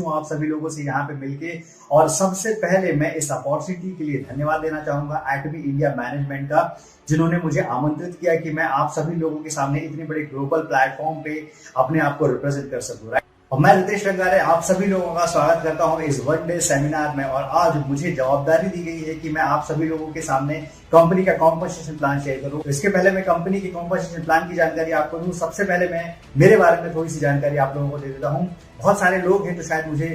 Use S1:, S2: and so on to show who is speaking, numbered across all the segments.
S1: हूँ आप सभी लोगों से यहाँ पे मिलके। और सबसे पहले मैं इस अपॉर्चुनिटी के लिए धन्यवाद देना चाहूंगा एटमी इंडिया मैनेजमेंट का, जिन्होंने मुझे आमंत्रित किया कि मैं आप सभी लोगों के सामने इतने बड़े ग्लोबल प्लेटफॉर्म पे अपने आप को रिप्रेजेंट कर सकूं। और मैं रितेश रंगारे आप सभी लोगों का स्वागत करता हूं इस 1 डे सेमिनार में। और आज मुझे जवाबदारी दी गई है कि मैं आप सभी लोगों के सामने कंपनी का कॉम्पनसेशन प्लान शेयर करूं। इसके पहले मैं कंपनी की कॉम्पनसेशन प्लान की जानकारी आपको दूं, सबसे पहले मैं मेरे बारे में थोड़ी सी जानकारी आप लोगों को दे देता हूं। बहुत सारे लोग हैं जो शायद मुझे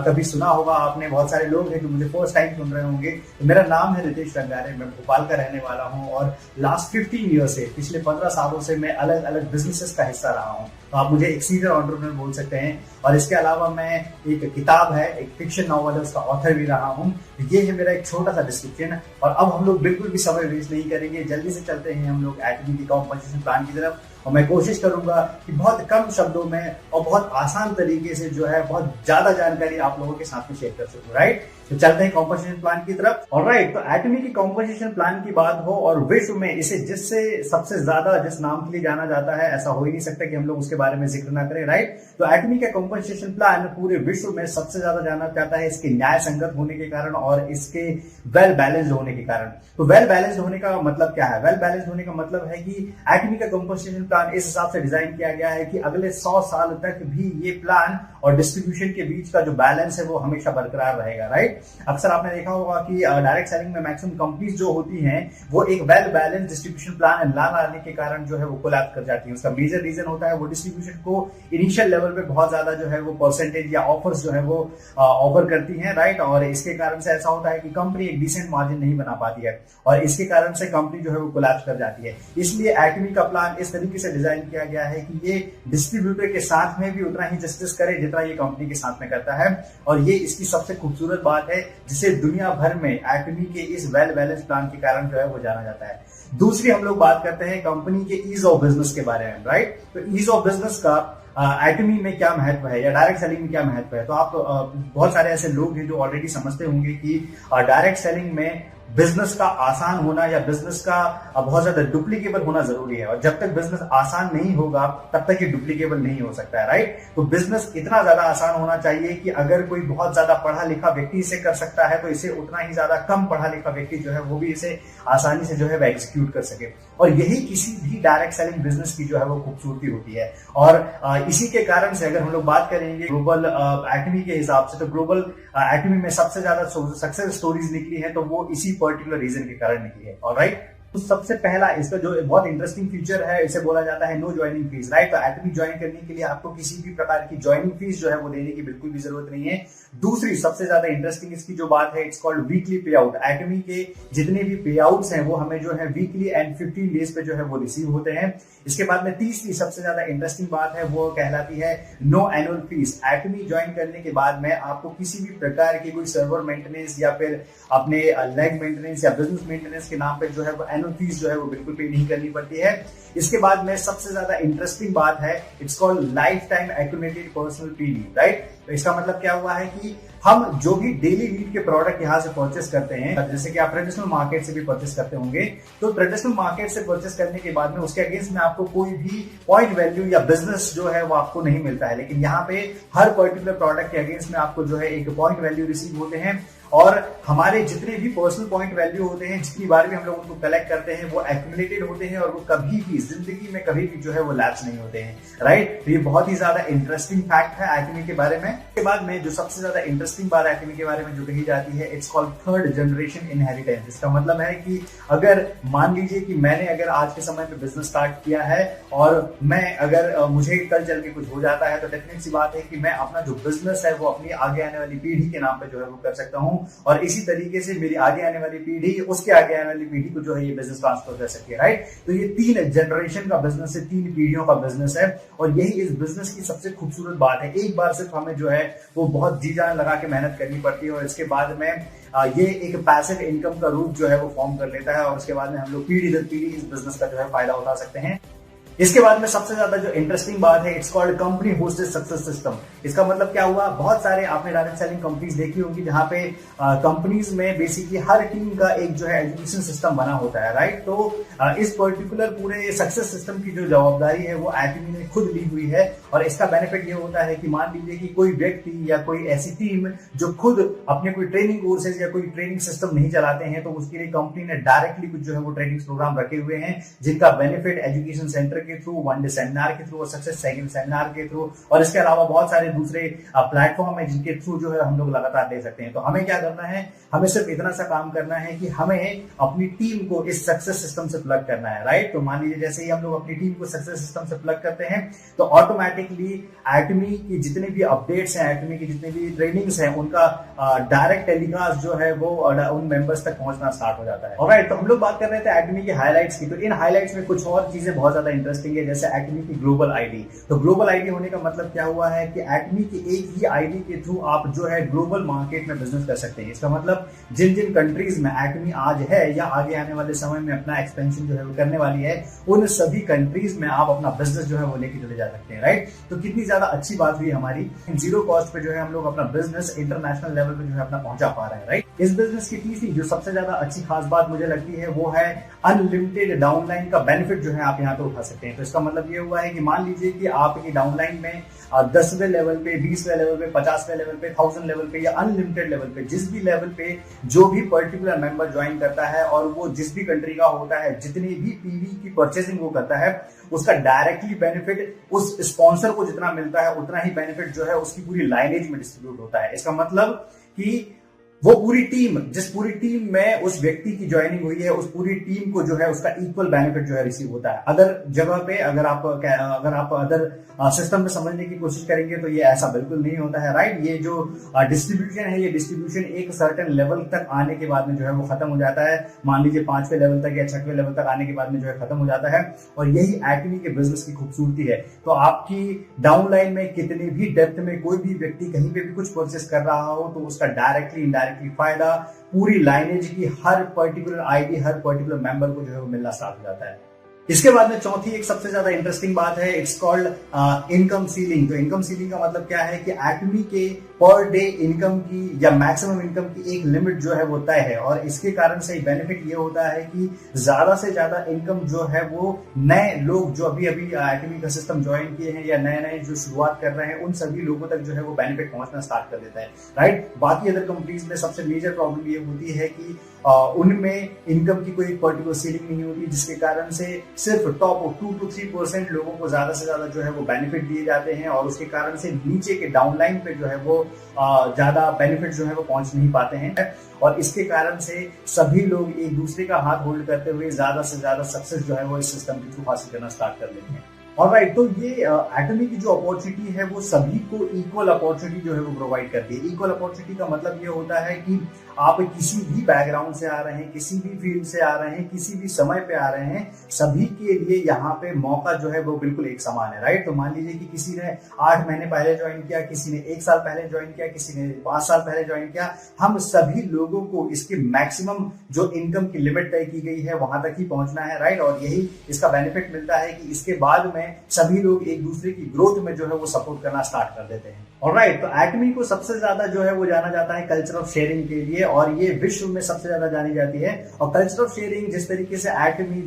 S1: कभी सुना होगा आपने, बहुत सारे लोग हैं जो मुझे फर्स्ट टाइम सुन रहे होंगे। तो मेरा नाम है रितेश रंगारे, मैं भोपाल का रहने वाला हूं और लास्ट 15 ईयर से, पिछले 15 सालों से मैं अलग अलग बिजनेसेस का हिस्सा रहा हूं। तो आप मुझे एक सीनियर एंटरप्रेन्योर बोल सकते हैं। और इसके अलावा मैं एक किताब है, एक फिक्शन नॉवल है, उसका ऑथर भी रहा हूं। ये है मेरा एक छोटा सा डिस्क्रिप्शन। और अब हम लोग बिल्कुल भी समय वेस्ट नहीं करेंगे, जल्दी से चलते हैं हम लोग एटमी की कॉम्पनसेशन प्लान की तरफ। और मैं कोशिश करूंगा कि बहुत कम शब्दों में और बहुत आसान तरीके से जो है बहुत ज्यादा जानकारी आप लोगों के साथ में शेयर कर सकूं। राइट, तो चलते हैं कॉम्पनसेशन प्लान की तरफ। और राइट, तो एटमी की कॉम्पनसेशन प्लान की बात हो और विश्व में इसे जिससे सबसे ज्यादा जिस नाम के लिए जाना जाता है, ऐसा हो ही नहीं सकता कि हम लोग उसके बारे में जिक्र ना करें। राइट, तो एटमी का कॉम्पनसेशन प्लान पूरे विश्व में सबसे ज्यादा जाना जाता है इसके न्याय संगत होने के कारण और इसके वेल बैलेंस्ड होने के कारण। तो वेल बैलेंस्ड होने का मतलब क्या है? वेल बैलेंस्ड होने का मतलब है कि एटमी का कॉम्पनसेशन प्लान इस हिसाब से डिजाइन किया गया है कि अगले 100 साल तक भी ये प्लान और डिस्ट्रीब्यूशन के बीच का जो बैलेंस है वो हमेशा बरकरार रहेगा। राइट, अक्सर आपने देखा होगा कि डायरेक्ट सेलिंग में मैक्सिमम कंपनीज जो होती हैं वो एक वेल बैलेंस डिस्ट्रीब्यूशन प्लान ना लाने के कारण जो है वो कोलैप्स कर जाती है। उसका मेजर रीजन होता है वो डिस्ट्रीब्यूशन को इनिशियल लेवल पे बहुत ज्यादा जो है वो परसेंटेज या ऑफर्स जो है वो ऑफर करती है। राइट, और इसके कारण से ऐसा होता है कि कंपनी एक डिसेंट मार्जिन नहीं बना पाती है और इसके कारण से कंपनी जो है वो कोलैप्स कर जाती है। इसलिए एटमी का प्लान इस तरीके से डिजाइन किया गया है कि ये डिस्ट्रीब्यूटर के साथ में भी उतना ही जस्टिस करे जितना ये कंपनी के साथ में करता है। और ये इसकी सबसे खूबसूरत बात है जिसे दुनिया भर में एटमी के इस वेल बैलेंस प्लान के कारण जो है वो जाना जाता है। दूसरी हम लोग बात करते हैं कंपनी के ईज ऑफ बिजनेस के बारे में। राइट, तो ईज ऑफ बिजनेस का एटमी में क्या महत्व है या डायरेक्ट सेलिंग में क्या महत्व है? तो आप बहुत सारे ऐसे लोग हैं जो ऑलरेडी समझते होंगे कि डायरेक्ट सेलिंग में बिजनेस का आसान होना या बिजनेस का बहुत ज्यादा डुप्लीकेबल होना जरूरी है। और जब तक बिजनेस आसान नहीं होगा तब तक ये डुप्लीकेबल नहीं हो सकता है। राइट, तो बिजनेस इतना ज्यादा आसान होना चाहिए कि अगर कोई बहुत ज्यादा पढ़ा लिखा व्यक्ति इसे कर सकता है तो इसे उतना ही ज्यादा कम पढ़ा लिखा व्यक्ति जो है वो भी इसे आसानी से जो है वो एग्जीक्यूट कर सके। और यही किसी भी डायरेक्ट सेलिंग बिजनेस की जो है वो खूबसूरती होती है। और इसी के कारण से अगर हम लोग बात करेंगे ग्लोबल एटमी के हिसाब से, तो ग्लोबल एटमी में सबसे ज्यादा सक्सेस स्टोरीज निकली है तो वो इसी पर्टिकुलर रीजन के कारण निकली है। ऑलराइट, तो सबसे पहला इसका जो बहुत इंटरेस्टिंग फीचर है इसे बोला जाता है नो ज्वाइनिंग फीस। राइट, तो एटमी ज्वाइन करने के लिए आपको किसी भी प्रकार की ज्वाइनिंग फीस जो है वो देने की बिल्कुल भी जरूरत नहीं है। दूसरी सबसे ज्यादा इंटरेस्टिंग इसकी जो बात है, इट्स कॉल्ड वीकली पे आउट। एटमी के जितने भी पे आउट्स हैं वो हमें जो है वीकली एंड 15 डेज पे जो है वो रिसीव होते हैं। इसके बाद में तीसरी सबसे ज्यादा इंटरेस्टिंग बात है वो कहलाती है नो एनुअल फीस। एटमी ज्वाइन करने के बाद में आपको किसी भी प्रकार की कोई सर्वर मेंटेनेंस या फिर अपने लेग मेंटेनेंस या बिजनेस मेंटेनेंस के नाम पे जो है वो एनुअल फीस जो है वो बिल्कुल पे नहीं करनी पड़ती है। इसके बाद में सबसे ज्यादा इंटरेस्टिंग बात है, it's called life time accumulated personal PD. Right, तो इसका मतलब क्या हुआ है कि हम जो भी डेली नीड के प्रोडक्ट यहाँ से परचेस करते हैं, जैसे कि आप ट्रेडिशनल मार्केट से भी परचेस करते होंगे, तो ट्रेडिशनल मार्केट से परचेस करने के बाद में उसके अगेंस्ट में आपको कोई भी पॉइंट वैल्यू या बिजनेस जो है वो आपको नहीं मिलता है। लेकिन यहाँ पे हर पर्टिकुलर प्रोडक्ट के अगेंस्ट में आपको जो है एक पॉइंट वैल्यू रिसीव होते हैं। और हमारे जितने भी पर्सनल पॉइंट वैल्यू होते हैं, जितनी बार भी हम लोग उनको कलेक्ट करते हैं, वो एक्यूमुलेटेड होते हैं और वो कभी भी जिंदगी में कभी भी जो है वो लैप्स नहीं होते हैं। राइट, तो ये बहुत ही ज्यादा इंटरेस्टिंग फैक्ट है एटमी के बारे में। इसके बाद में जो सबसे ज्यादा इंटरेस्टिंग बात एटमी के बारे में जो कही जाती है, it's called third generation inheritance. इसका मतलब है कि अगर मान लीजिए कि मैंने अगर आज के समय में बिजनेस स्टार्ट किया है और मैं अगर मुझे कल चल के कुछ हो जाता है तो डेफिनेट सी बात है कि मैं अपना जो बिजनेस है वो अपनी आगे आने वाली पीढ़ी के नाम पे जो है वो कर सकता हूँ। और इसी तरीके से मेरी आगे आने वाली पीढ़ी उसके आगे आने वाली पीढ़ी को जो है ये बिजनेस ट्रांसफर कर सकती है। राइट, तो ये 3 जनरेशन का बिजनेस है, 3 पीढ़ियों का बिजनेस है। और यही इस बिजनेस की सबसे खूबसूरत बात है। एक बार सिर्फ हमें जो है वो बहुत जी जान लगा के मेहनत करनी पड़ती है और इसके बाद में ये एक पैसिव इनकम का रूप जो है वो फॉर्म कर लेता है और उसके बाद में हम लोग पीढ़ी दर पीढ़ी इस बिजनेस का जो है फायदा उठा सकते हैं। इसके बाद में सबसे ज्यादा जो इंटरेस्टिंग बात है, it's called company hosted success system. इसका मतलब क्या हुआ, बहुत सारे आपने डायरेक्ट सेलिंग कंपनीज देखी होंगी जहां पे कंपनीज में बेसिकली हर टीम का एक जो है एजुकेशन सिस्टम बना होता है, राइट। तो इस पर्टिकुलर पूरे सक्सेस सिस्टम की जो जवाबदारी है वो एटमी ने खुद ली हुई है। और इसका बेनिफिट ये होता है कि मान लीजिए कि कोई व्यक्ति या कोई ऐसी टीम जो खुद अपने कोई ट्रेनिंग कोर्सेज या कोई ट्रेनिंग सिस्टम नहीं चलाते हैं, तो उसके लिए कंपनी ने डायरेक्टली कुछ जो है वो ट्रेनिंग प्रोग्राम रखे हुए हैं जिनका बेनिफिट एजुकेशन सेंटर के थ्रू, वन डे सेमिनार के थ्रू और सक्सेस सेकंड सेमिनार के थ्रू, और इसके अलावा बहुत सारे दूसरे प्लेटफॉर्म है जिनके थ्रू जो है हम लोग लगातार दे सकते हैं। तो हमें क्या करना है, हमें सिर्फ इतना सा काम करना है कि हमें अपनी टीम को इस सक्सेस सिस्टम से प्लग करना है, राइट। तो मान लीजिए जैसे ही हम लोग अपनी टीम को सक्सेस सिस्टम से प्लग करते हैं तो ऑटोमेटिकली एटमी की जितने भी अपडेट्स हैं, एटमी की जितने भी ट्रेनिंग्स हैं, उनका डायरेक्ट टेलीकास्ट जो है वो उन मेंबर्स तक पहुंचना स्टार्ट हो जाता है। ऑलराइट, तो हम लोग बात कर रहे थे एटमी के हाइलाइट्स की। तो इन हाइलाइट्स में कुछ और चीजें बहुत ज्यादा इंटरेस्टिंग है, जैसे एटमी की ग्लोबल आईडी। तो ग्लोबल आईडी होने का मतलब क्या हुआ है कि एटमी की एक ही आईडी के थ्रू आप जो है ग्लोबल मार्केट में बिजनेस कर सकते हैं। इसका मतलब जिन जिन कंट्रीज में एटमी आज है या आगे आने वाले समय में अपना एक्सपेंशन जो है वो करने वाली है, उन सभी कंट्रीज में आप अपना बिजनेस जो है वो लेके चले जा सकते हैं, राइट। तो कितनी ज्यादा अच्छी बात हुई हमारी, जीरो कॉस्ट पे जो है हम लोग अपना बिजनेस इंटरनेशनल लेवल पे जो है अपना पहुंचा पा रहे हैं, राइट। इस बिजनेस की तीसरी जो सबसे ज्यादा अच्छी खास बात मुझे लगती है वो है अनलिमिटेड डाउनलाइन का बेनिफिट जो है आप यहाँ पे उठा सकते हैं। तो इसका मतलब ये हुआ है कि मान लीजिए कि आपकी डाउनलाइन में 10वें लेवल पे, 20वें लेवल पे, 50वें लेवल पे, 1000 लेवल पे या अनलिमिटेड लेवल पे, जिस भी लेवल पे जो भी पर्टिकुलर मेंबर ज्वाइन करता है और वो जिस भी कंट्री का होता है, जितनी भी पीवी की परचेसिंग वो करता है, उसका डायरेक्टली बेनिफिट उस स्पॉन्सर को जितना मिलता है उतना ही बेनिफिट जो है उसकी पूरी लाइनेज में डिस्ट्रीब्यूट होता है। इसका मतलब कि वो पूरी टीम, जिस पूरी टीम में उस व्यक्ति की ज्वाइनिंग हुई है, उस पूरी टीम को जो है उसका इक्वल बेनिफिट जो है रिसीव होता है। अदर जगह पे अगर आप अदर सिस्टम में समझने की कोशिश करेंगे तो ये ऐसा बिल्कुल नहीं होता है, राइट। ये जो डिस्ट्रीब्यूशन है, ये डिस्ट्रीब्यूशन एक सर्टेन लेवल तक आने के बाद में जो है वो खत्म हो जाता है। मान लीजिए 5वें लेवल तक या 6वें लेवल तक आने के बाद में जो है खत्म हो जाता है। और यही एटमी के बिजनेस की खूबसूरती है। तो आपकी डाउनलाइन में कितनी भी डेप्थ में कोई भी व्यक्ति कहीं पे भी कुछ परचेस कर रहा हो तो उसका डायरेक्टली इनडायरेक्टली फायदा पूरी लाइनेज की हर पर्टिकुलर आईडी, हर पर्टिकुलर मेंबर को जो है वो मिलना स्टार्ट हो जाता है। इसके बाद में चौथी एक सबसे ज्यादा इंटरेस्टिंग बात है, इट्स कॉल्ड इनकम सीलिंग। तो इनकम सीलिंग का मतलब क्या है कि एटमी के पर डे इनकम की या मैक्सिमम इनकम की एक लिमिट जो है वो तय है। और इसके कारण से बेनिफिट ये होता है कि ज्यादा से ज्यादा इनकम जो है वो नए लोग जो अभी अभी एटमी का सिस्टम ज्वाइन किए हैं या नए नए जो शुरुआत कर रहे हैं, उन सभी लोगों तक जो है वो बेनिफिट पहुंचना स्टार्ट कर देता है, राइट। बाकी अदर कंपनीज में सबसे मेजर प्रॉब्लम ये होती है कि उनमें इनकम की कोई पर्टिकुलर सीलिंग नहीं होती, जिसके कारण से सिर्फ टॉप 2 to 3% लोगों को ज्यादा से ज्यादा जो है वो बेनिफिट दिए जाते हैं। और उसके कारण से नीचे के डाउनलाइन पे जो है वो ज्यादा बेनिफिट जो है वो पहुंच नहीं पाते हैं। और इसके कारण से सभी लोग एक दूसरे का हाथ होल्ड करते हुए ज्यादा से ज्यादा सक्सेस जो है वो इस सिस्टम के थ्रू हासिल करना स्टार्ट कर लेते हैं। ऑलराइट, तो ये एटमी की जो अपॉर्चुनिटी है वो सभी को इक्वल अपॉर्चुनिटी जो है वो प्रोवाइड करती है। इक्वल अपॉर्चुनिटी का मतलब ये होता है कि आप किसी भी बैकग्राउंड से आ रहे हैं, किसी भी फील्ड से आ रहे हैं, किसी भी समय पे आ रहे हैं, सभी के लिए यहाँ पे मौका जो है वो बिल्कुल एक समान है, राइट। तो मान लीजिए कि किसी ने 8 महीने पहले ज्वाइन किया, किसी ने 1 साल पहले ज्वाइन किया, किसी ने 5 साल पहले ज्वाइन किया, हम सभी लोगों को इसके मैक्सिमम जो इनकम की लिमिट तय की गई है वहां तक ही पहुंचना है, राइट। और यही इसका बेनिफिट मिलता है कि इसके बाद में सभी लोग एक दूसरे की ग्रोथ में जो है वो सपोर्ट करना स्टार्ट कर देते हैं। ऑलराइट, तो एटमी को सबसे ज्यादा जो है वो जाना जाता है कल्चर ऑफ शेयरिंग के लिए, और ये विश्व में सबसे ज्यादा जानी जाती है। और कल्चर ऑफ शेयरिंग जिस तरीके से एटमी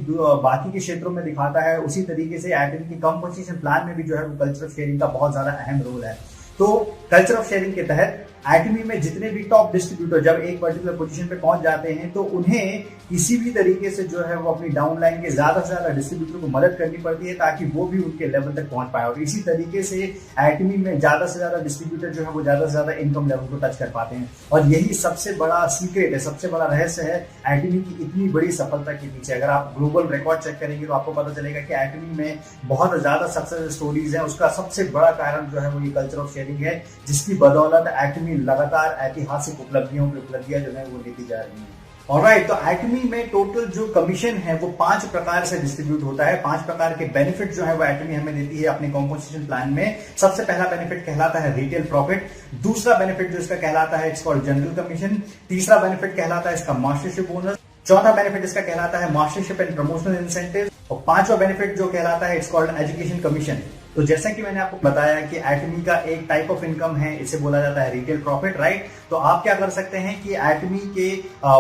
S1: बाकी के क्षेत्रों में दिखाता है, उसी तरीके से एटमी की कंपोजिशन प्लान में भी जो है वो कल्चर ऑफ शेयरिंग का बहुत ज्यादा अहम रोल है। तो कल्चर ऑफ शेयरिंग के तहत एटमी में जितने भी टॉप डिस्ट्रीब्यूटर जब एक पर्टिकुलर पोजीशन पे पहुंच जाते हैं तो उन्हें किसी भी तरीके से जो है वो अपनी डाउनलाइन के ज्यादा से ज्यादा डिस्ट्रीब्यूटर को मदद करनी पड़ती है ताकि वो भी उनके लेवल तक पहुंच पाए। और इसी तरीके से एटमी में ज्यादा से ज्यादा डिस्ट्रीब्यूटर जो है वो ज्यादा से ज्यादा इनकम लेवल को टच कर पाते हैं। और यही सबसे बड़ा सीक्रेट है, सबसे बड़ा रहस्य है एटमी की इतनी बड़ी सफलता के पीछे। अगर आप ग्लोबल रिकॉर्ड चेक करेंगे तो आपको पता चलेगा कि एटमी में बहुत ज्यादा सक्सेस स्टोरीज है। उसका सबसे बड़ा कारण जो है वो ये कल्चर ऑफ शेयरिंग है, जिसकी बदौलत एटमी लगातार ऐतिहासिक उपलब्धियों जो है वो लेती जा रही है। ऑलराइट, तो एटमी में टोटल जो कमीशन है वो 5 प्रकार से डिस्ट्रीब्यूट होता है। 5 प्रकार के बेनिफिट जो है वो एटमी हमें देती है अपने कॉम्पोजिशन प्लान में। सबसे पहला बेनिफिट कहलाता है रिटेल प्रॉफिट। दूसरा बेनिफिट जो इसका कहलाता है इट्स कॉल्ड जनरल कमीशन। तीसरा बेनिफिट कहलाता है इसका मास्टरशिप बोनस। चौथा बेनिफिट इसका कहलाता है मास्टरशिप एंड प्रमोशनल इंसेंटिव। और पांचवा बेनिफिट जो कहलाता है, इट्स कॉल्ड एजुकेशन कमीशन। तो जैसा कि मैंने आपको बताया कि एटमी का एक टाइप ऑफ इनकम है, इसे बोला जाता है रिटेल प्रॉफिट, राइट। तो आप क्या कर सकते हैं कि एटमी के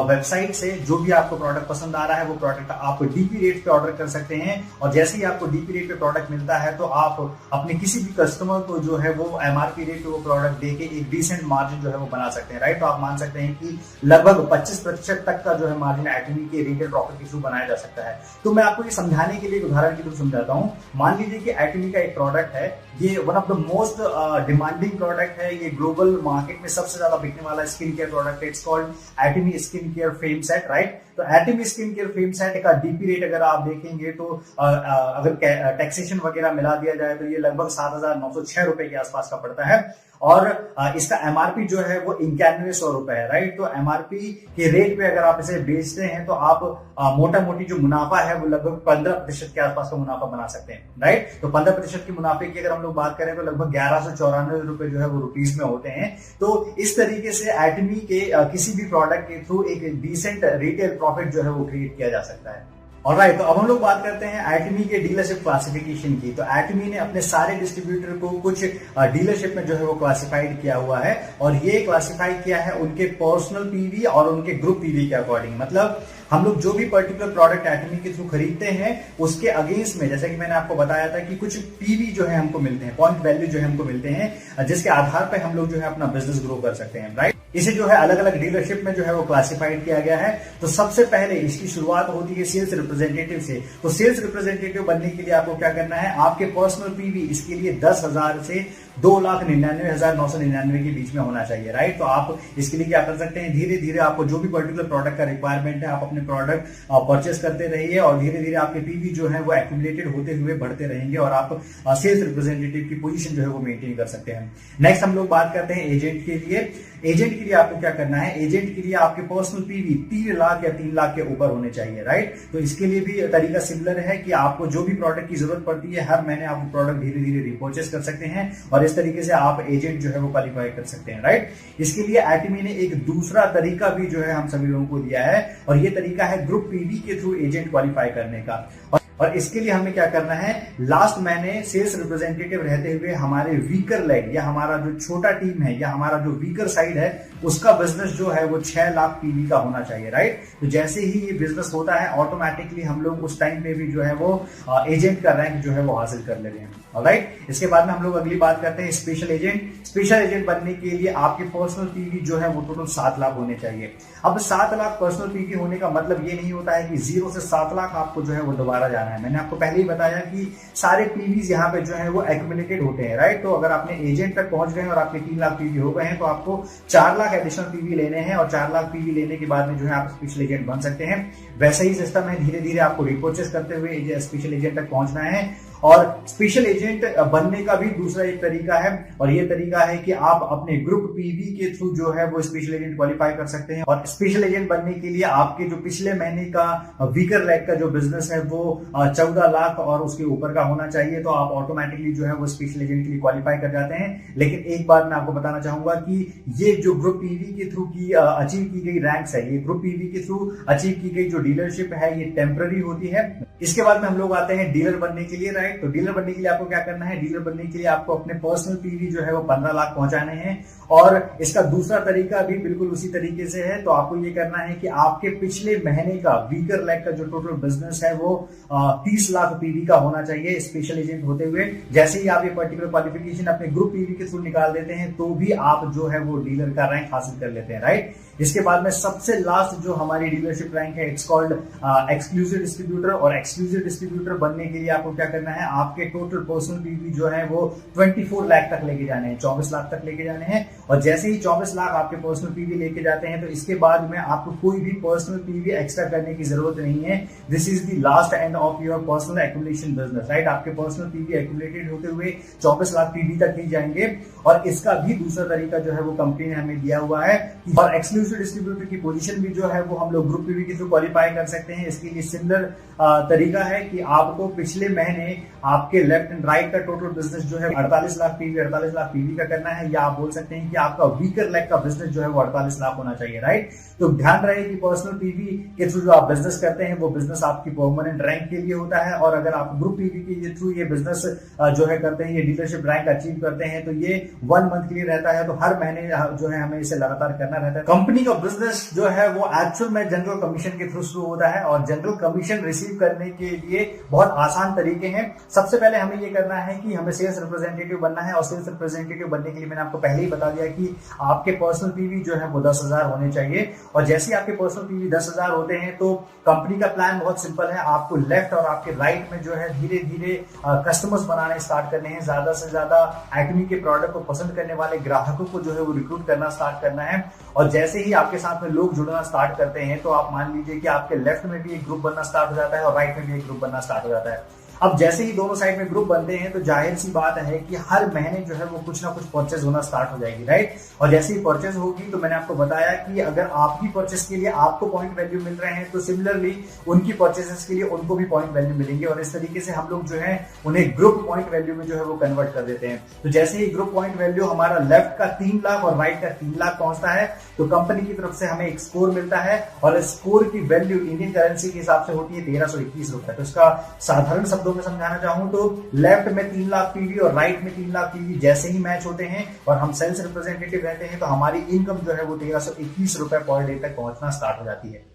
S1: वेबसाइट से जो भी आपको प्रोडक्ट पसंद आ रहा है वो प्रोडक्ट आप डीपी रेट पे ऑर्डर कर सकते हैं, और जैसे ही आपको डीपी रेट पे प्रोडक्ट मिलता है तो आप अपने किसी भी कस्टमर को जो है वो एमआरपी रेट पे वो प्रोडक्ट देके एक डिसेंट मार्जिन जो है वो बना सकते हैं, राइट। तो आप मान सकते हैं कि लगभग 25% तक का जो है मार्जिन एटमी के रिटेल प्रॉफिट के थ्रू बनाया जा सकता है। तो मैं आपको ये समझाने के लिए उदाहरण के थ्रू समझाता हूँ। मान लीजिए कि एटमी का एक प्रोडक्ट है, ये one of the most demanding product है, ये ग्लोबल मार्केट में सबसे ज्यादा बिकने वाला स्किन केयर प्रोडक्ट है, it's called Atomy skin care fame set, right. तो Atomy skin care fame set का डीपी रेट अगर आप देखेंगे तो अगर टैक्सेशन वगैरह मिला दिया जाए तो ये लगभग 7,906 रुपए के आसपास का पड़ता है, और इसका एमआरपी जो है वो 9100 रुपए है, राइट। तो एमआरपी के रेट पे अगर आप इसे बेचते हैं तो आप मोटा मोटी जो मुनाफा है वो लगभग 15% के आसपास का मुनाफा बना सकते हैं, राइट। तो 15% की मुनाफे की अगर हम लोग बात करें तो लगभग 1194 रुपए जो है वो रुपीस में होते हैं। तो इस तरीके से एटमी के किसी भी प्रोडक्ट के थ्रू एक डिसेंट रिटेल प्रॉफिट जो है वो क्रिएट किया जा सकता है। ऑलराइट, तो अब हम लोग बात करते हैं एटमी के डीलरशिप क्लासिफिकेशन की। तो एटमी ने अपने सारे डिस्ट्रीब्यूटर को कुछ डीलरशिप में जो है वो क्लासिफाइड किया हुआ है, और ये क्लासिफाई किया है उनके पर्सनल पीवी और उनके ग्रुप पीवी के अकॉर्डिंग। मतलब हम लोग जो भी पर्टिकुलर प्रोडक्ट एटमी के थ्रू खरीदते हैं उसके अगेंस्ट में, जैसे कि मैंने आपको बताया था कि कुछ पीवी जो है हमको मिलते हैं, पॉइंट वैल्यू जो है हमको मिलते हैं, जिसके आधार पर हम लोग जो है अपना बिजनेस ग्रो कर सकते हैं, राइट। इसे जो है अलग अलग डीलरशिप में जो है वो क्लासिफाइड किया गया है। तो सबसे पहले इसकी शुरुआत होती है सेल्स रिप्रेजेंटेटिव से। तो सेल्स रिप्रेजेंटेटिव बनने के लिए आपको क्या करना है, आपके पर्सनल पीवी इसके लिए 10,000 से 2,99,999 के बीच में होना चाहिए, राइट। तो आप इसके लिए क्या कर सकते हैं, धीरे धीरे आपको जो भी पर्टिकुलर प्रोडक्ट का रिक्वायरमेंट है आप अपने प्रोडक्ट परचेस करते रहिए, और धीरे धीरे आपके पीवी जो है वो एक्यूमुलेटेड होते हुए बढ़ते रहेंगे, और आप सेल्स रिप्रेजेंटेटिव की पोजीशन जो है वो मेंटेन कर सकते हैं। नेक्स्ट हम लोग बात करते हैं एजेंट के लिए। एजेंट के लिए आपको क्या करना है, एजेंट के लिए आपके पर्सनल पीवी 3 लाख या 3 लाख के ऊपर होने चाहिए, राइट। तो इसके लिए भी तरीका सिमिलर है कि आपको जो भी प्रोडक्ट की जरूरत पड़ती है हर महीने आप प्रोडक्ट धीरे धीरे रिपर्चेस कर सकते हैं, और इस तरीके से आप एजेंट जो है वो क्वालिफाई कर सकते हैं, राइट। इसके लिए एटमी ने एक दूसरा तरीका भी जो है हम सभी लोगों को दिया है, और ये तरीका है ग्रुप पीवी के थ्रू एजेंट क्वालिफाई करने का। और इसके लिए हमें क्या करना है, लास्ट महीने सेल्स रिप्रेजेंटेटिव रहते हुए हमारे वीकर लेग या हमारा जो छोटा टीम है या हमारा जो वीकर साइड है उसका बिजनेस जो है वो 6 लाख पीवी का होना चाहिए, राइट। तो जैसे ही ये बिजनेस होता है ऑटोमेटिकली हम लोग उस टाइम पे भी जो है वो एजेंट का रैंक जो है वो हासिल कर लेते हैं, ऑलराइट। इसके बाद में हम लोग अगली बात करते हैं स्पेशल एजेंट। स्पेशल एजेंट बनने के लिए आपके पर्सनल पीवी जो है वो टोटल 7 लाख होने चाहिए। अब 7 लाख पर्सनल पीवी होने का मतलब ये नहीं होता है कि 0 से 7 लाख आपको जो है वो दोबारा जाना है। मैंने आपको पहले ही बताया कि सारे पीवीज यहाँ पे जो है वो एक्यूमुलेटेड होते हैं, राइट। तो अगर आपने एजेंट तक पहुंच गए और आपके 3 लाख पीवी हो गए हैं तो आपको 4 लाख एडिशनल पीवी लेने हैं, और 4 लाख पीवी लेने के बाद में जो है आप स्पेशल एजेंट बन सकते हैं। वैसा ही सिस्टम है, धीरे धीरे आपको रिपर्चेस करते हुए स्पेशल एजेंट तक पहुंचना है। और स्पेशल एजेंट बनने का भी दूसरा एक तरीका है, और ये तरीका है कि आप अपने ग्रुप पीवी के थ्रू जो है वो स्पेशल एजेंट क्वालिफाई कर सकते हैं। और स्पेशल एजेंट बनने के लिए आपके जो पिछले महीने का वीकर लेग का जो बिजनेस है वो 14 लाख और उसके ऊपर का होना चाहिए, तो आप ऑटोमेटिकली जो है वो स्पेशल एजेंट के लिए क्वालिफाई कर जाते हैं। लेकिन एक बात मैं आपको बताना चाहूंगा कि ये जो ग्रुप पीवी के थ्रू की अचीव की गई रैंक्स है, ये ग्रुप पीवी के थ्रू अचीव की गई जो डीलरशिप है ये टेम्पररी होती है। इसके बाद में हम लोग आते हैं डीलर बनने के लिए, राइट। तो डीलर बनने के लिए आपको क्या करना है, डीलर बनने के लिए आपको अपने पर्सनल पीवी जो है वो 15 लाख पहुंचाने हैं, और इसका दूसरा तरीका भी बिल्कुल उसी तरीके से है। तो आपको ये करना है कि आपके पिछले महीने का वीकर लेग का जो टोटल बिजनेस है वो 30 लाख पीवी का होना चाहिए स्पेशल एजेंट होते हुए। जैसे ही आप ये पर्टिकुलर क्वालिफिकेशन अपने ग्रुप पीवी के थ्रू निकाल देते हैं तो भी आप जो है वो डीलर का रैंक हासिल कर लेते हैं, राइट। इसके बाद में सबसे लास्ट जो हमारी डीलरशिप रैंक है, इट्स कॉल्ड एक्सक्लूसिव डिस्ट्रीब्यूटर। और एक्सक्लूसिव डिस्ट्रीब्यूटर बनने के लिए आपको क्या करना है, आपके टोटल पर्सनल पीवी जो है वो 24 लाख तक लेके जाने हैं, 24 लाख तक लेके जाने हैं। और जैसे ही 24 लाख आपके पर्सनल पीवी लेके जाते हैं तो इसके बाद में आपको कोई भी पर्सनल पीवी एक्स्ट्रा करने की जरूरत नहीं है। This is the last end of your personal accumulation business, right. आपके पर्सनल पीवी एक्यूमुलेटेड होते हुए 24 लाख पीवी तक ही जाएंगे। और इसका भी दूसरा तरीका जो है वो कंपनी ने हमें दिया हुआ है। और एक्सक्लूसिव डिस्ट्रीब्यूटर की पोजीशन भी जो है वो हम लोग ग्रुप पीवी के थ्रू क्वालिफाई कर सकते हैं। इसके लिए सिमिलर तरीका है कि आपको पिछले महीने आपके लेफ्ट एंड राइट का टोटल बिजनेस जो है 48 लाख पीवी का करना है, या आप बोल सकते हैं कि आपका वीकर लेग का बिजनेस जो है वो 48 लाख होना चाहिए, राइट। तो ध्यान रहे कि पर्सनल पीवी के थ्रू जो आप बिजनेस करते हैं वो बिजनेस आपकी परमानेंट रैंक के लिए होता है, और अगर आप ग्रुप पीवी के थ्रू ये बिजनेस जो है करते हैं, ये डीलरशिप रैंक अचीव करते हैं, तो ये 1 मंथ के लिए रहता है, तो हर महीने जो है हमें इसे लगातार करना रहता है। कंपनी का बिजनेस जो है वो एक्चुअल में जनरल कमीशन के थ्रू शुरू होता है, और जनरल कमीशन रिसीव करने के लिए बहुत आसान तरीके हैं। सबसे पहले हमें ये करना है कि हमें सेल्स रिप्रेजेंटेटिव बनना है, और सेल्स रिप्रेजेंटेटिव बनने के लिए मैंने आपको पहले ही बता दिया कि आपके पर्सनल पीवी जो है वो 10,000 होने चाहिए, और जैसे आपके पर्सनल पीवी 10,000 होते हैं तो कंपनी का प्लान बहुत सिंपल है, आपको लेफ्ट और आपके राइट में जो है धीरे धीरे कस्टमर्स बनाने स्टार्ट करने हैं, ज्यादा से ज्यादा एक्मे के प्रोडक्ट को पसंद करने वाले ग्राहकों को जो है वो रिक्रूट करना स्टार्ट करना है। और जैसे ही आपके साथ में लोग जुड़ना स्टार्ट करते हैं, तो आप मान लीजिए कि आपके लेफ्ट में भी एक ग्रुप बनना स्टार्ट हो जाता है और राइट में भी एक ग्रुप बनना स्टार्ट हो जाता है। अब जैसे ही दोनों साइड में ग्रुप बनते हैं, तो जाहिर सी बात है कि हर महीने जो है वो कुछ ना कुछ परचेज होना स्टार्ट हो जाएगी, राइट। और जैसे ही परचेज होगी, तो मैंने आपको बताया कि अगर आपकी परचेज के लिए आपको पॉइंट वैल्यू मिल रहे हैं, तो सिमिलरली उनकी परचेजेस के लिए उनको भी पॉइंट वैल्यू मिलेंगे, और इस तरीके से हम लोग जो है उन्हें ग्रुप पॉइंट वैल्यू में जो है वो कन्वर्ट कर देते हैं। तो जैसे ही ग्रुप पॉइंट वैल्यू हमारा लेफ्ट का 3 लाख और राइट का 3 लाख पहुंचता है, तो कंपनी की तरफ से हमें एक स्कोर मिलता है, और स्कोर की वैल्यू इंडियन करेंसी के हिसाब से होती है 1321 रुपए। तो इसका साधारण शब्दों में समझाना चाहूं तो लेफ्ट में 3 लाख पीवी और राइट में 3 लाख पीवी जैसे ही मैच होते हैं और हम सेल्स रिप्रेजेंटेटिव रहते हैं, तो हमारी इनकम जो है वो 1321 रुपए पर डे तक पहुंचना स्टार्ट हो जाती है।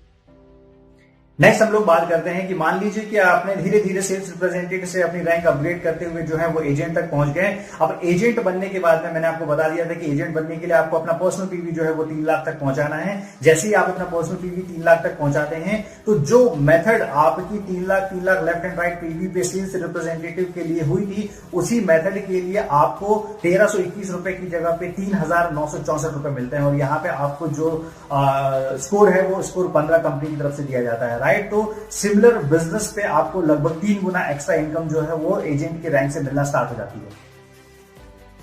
S1: नेक्स्ट हम लोग बात करते हैं कि मान लीजिए कि आपने धीरे धीरे सेल्स रिप्रेजेंटेटिव से अपनी रैंक अपग्रेड करते हुए जो है वो एजेंट तक पहुंच गए। अब एजेंट बनने के बाद में मैंने आपको बता दिया था कि एजेंट बनने के लिए आपको अपना पर्सनल पीवी जो है वो 3 लाख तक पहुंचाना है। जैसे ही आप अपना पर्सनल पीवी 3 लाख तक पहुंचाते हैं, तो जो मेथड आपकी 3 lakh left and right PV पे सेल्स रिप्रेजेंटेटिव के लिए हुई थी, उसी मेथड के लिए आपको 1321 रुपए की जगह पे 3,964 रुपए मिलते हैं, और यहाँ पे आपको जो स्कोर है वो स्कोर 15 कंपनी की तरफ से दिया जाता है, राइट। तो सिमिलर बिजनेस पे आपको लगभग 3 गुना एक्स्ट्रा इनकम जो है वो एजेंट के रैंक से मिलना स्टार्ट हो जाती है।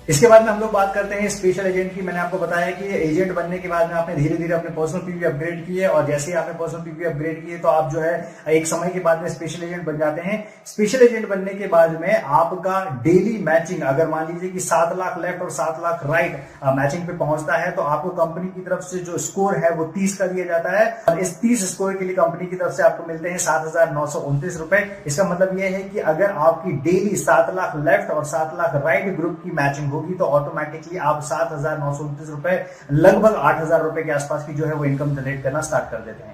S1: इसके बाद में हम लोग बात करते हैं स्पेशल एजेंट की। मैंने आपको बताया कि एजेंट बनने के बाद में आपने धीरे धीरे अपने पर्सनल पीवी अपग्रेड किए, और जैसे ही आपने पर्सनल पीवी अपग्रेड किए, तो आप जो है एक समय के बाद में स्पेशल एजेंट बन जाते हैं। स्पेशल एजेंट बनने के बाद में आपका डेली मैचिंग, अगर मान लीजिए कि 7 लाख लेफ्ट और 7 लाख राइट मैचिंग पे पहुंचता है, तो आपको कंपनी की तरफ से जो स्कोर है वो 30 का दिया जाता है, और इस 30 स्कोर के लिए कंपनी की तरफ से आपको मिलते हैं 7,929 रुपए। इसका मतलब यह है कि अगर आपकी डेली 7 लाख लेफ्ट और 7 लाख राइट ग्रुप की मैचिंग होगी, तो ऑटोमेटिकली आप 7,929 रुपए, लगभग 8,000 रुपए के आसपास की जो है वो इनकम जनरेट करना स्टार्ट कर देते हैं।